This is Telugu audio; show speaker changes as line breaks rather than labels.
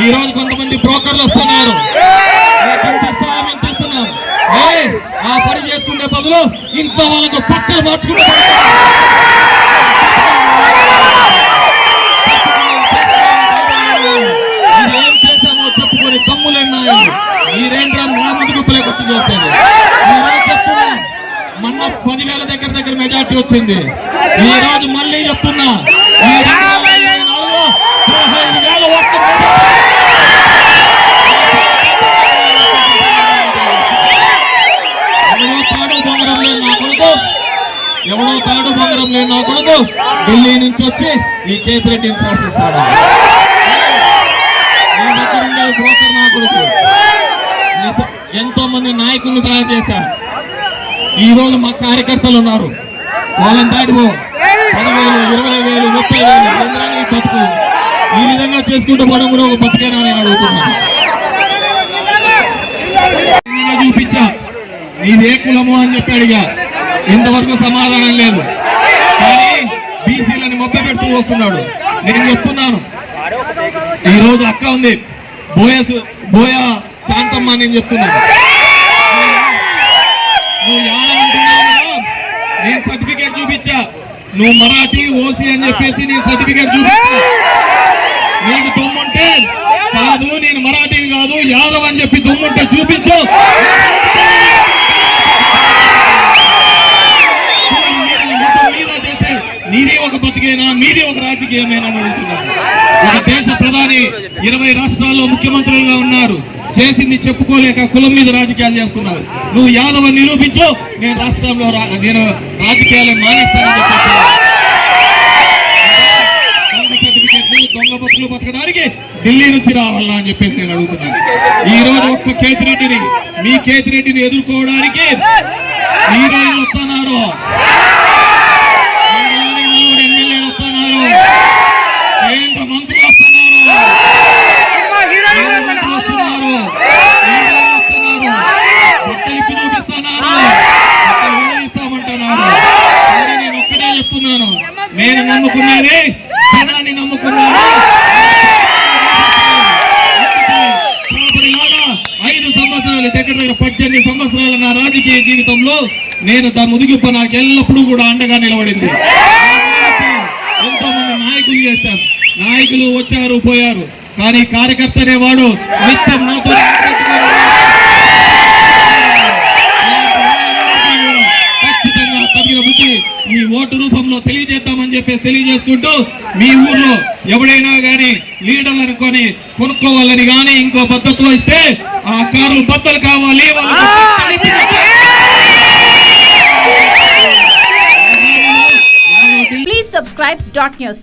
ఈ రోజు కొంతమంది బ్రోకర్లు వస్తున్నారు, ఆ పని చేసుకునే బదులు ఇంట్లో వాళ్ళకు పక్కలు మార్చుకుంటే ఏం చేశామో చెప్పుకొని తమ్ములేన్నాయి. మీరేంట్రా మా ముందుకు వచ్చి చూస్తుంది. చెప్తున్నా మొన్న 10,000 దగ్గర మెజార్టీ వచ్చింది. ఈ రోజు మళ్ళీ చెప్తున్నా ఈ 15,000 ఓట్లు ఎవడో తాడు బంగారం లేని నా కొడుకు ఢిల్లీ నుంచి వచ్చి ఈ కేతిరెడ్డిని శాసిస్తాడు. మీ దగ్గర ఉండే బ్రోకర్ నా కొడుకు ఎంతో మంది నాయకులను తయారు చేశారు. ఈ రోజు మా కార్యకర్తలు ఉన్నారు, వాళ్ళని దాటిపో 10,000, 20,000, 30,000 ఎందుకని బతుకు ఈ విధంగా చేసుకుంటూ పోవడం కూడా ఒక బతికేనా నేను అడుగుతున్నాను. చూపించా నీదే కులము అని చెప్పి అడిగా, ఇంతవరకు సమాధానం లేదు. కానీ బీసీలని మొక్క పెడుతూ వస్తున్నాడు. నేను చెప్తున్నాను, ఈ రోజు అక్క ఉంది బోయ శాంతమ్మ, నేను చెప్తున్నాను నువ్వు యాదవంటున్నావు, నేను సర్టిఫికేట్ చూపించా. నువ్వు మరాఠీ ఓసీ అని చెప్పేసి నేను సర్టిఫికేట్ చూపించా. నీకు దమ్ముంటే కాదు, నేను మరాఠీని కాదు యాదవ్ అని చెప్పి దమ్ముంటే చూపించు. నీది ఒక బతికేనా, మీది ఒక రాజకీయమేనా అడుగుతున్నాను. ఒక దేశ ప్రధాని 20 రాష్ట్రాల్లో ముఖ్యమంత్రులుగా ఉన్నారు, చేసింది చెప్పుకోలేక కులం మీద రాజకీయాలు చేస్తున్నారు. నువ్వు యాదవ్ నిరూపించు, నేను రాష్ట్రంలో నేను రాజకీయాలు మానేస్తానని చెప్పి సర్టిఫికెట్లు దొంగ బతుకులు బతకడానికి ఢిల్లీ నుంచి రావాలా అని చెప్పేసి నేను అడుగుతున్నాను. ఈ రోజు ఒక్క కేతిరెడ్డిని, మీ కేతిరెడ్డిని ఎదుర్కోవడానికి హీరోయిన్లు వస్తున్నారు, ఎమ్మెల్యేలు వస్తున్నారు, కేంద్ర మంత్రులు వస్తున్నారు, బట్టలిప్పి చూపిస్తున్నారు, ఇస్తామంటున్నారు. కానీ నేను ఒక్కటే చెప్తున్నాను, నేను నమ్ముకున్నది జనాన్ని నమ్ముకున్నాను. 5 సంవత్సరాలు దగ్గర 18 సంవత్సరాల నా రాజకీయ జీవితంలో నేను ముదిగిప్ప నాకు ఎల్లప్పుడూ కూడా అండగా నిలబడింది. ఎంతో మంది నాయకులు చేశారు, నాయకులు వచ్చారు పోయారు, కానీ కార్యకర్త అనేవాడు నిత్యం నాతో ఖచ్చితంగా తగిన బుద్ధి ఈ ఓటు రూపంలో తెలియజేద్దామని చెప్పేసి తెలియజేసుకుంటూ, మీ ఊర్లో ఎవడైనా కానీ లీడర్లను కొనుక్కోవాలని కానీ ఇంకో పద్ధతిలో ఇస్తే ఆ కార్లు బద్దలు కావాలి.
Please subscribe .news.